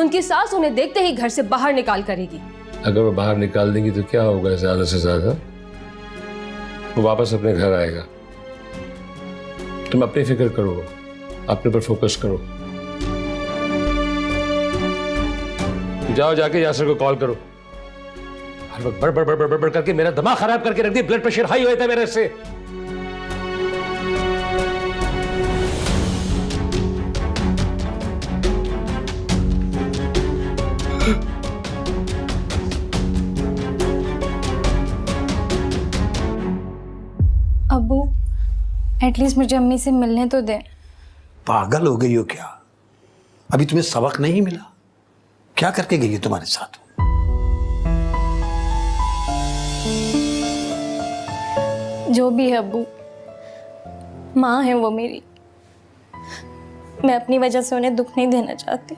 उनकी सास उन्हें देखते ही घर से बाहर निकाल करेगी। अगर वो बाहर निकाल देंगी तो क्या होगा? ज्यादा से ज्यादा वो वापस अपने घर आएगा। तुम अपनी फिक्र करो, अपने पर फोकस करो। जाओ जाके यासर को कॉल करो। हर वक्त बड़ बड़ बड़ बड़ बड़ करके मेरा दिमाग खराब करके रख दिया। ब्लड प्रेशर हाई हुआ था मेरे से। अब्बू एटलीस्ट मुझे अम्मी से मिलने तो दे। पागल हो गई हो क्या? अभी तुम्हें सबक नहीं मिला? क्या करके गई है तुम्हारे साथ? जो भी है अब्बू, माँ है वो मेरी। मैं अपनी वजह से उन्हें दुख नहीं देना चाहती।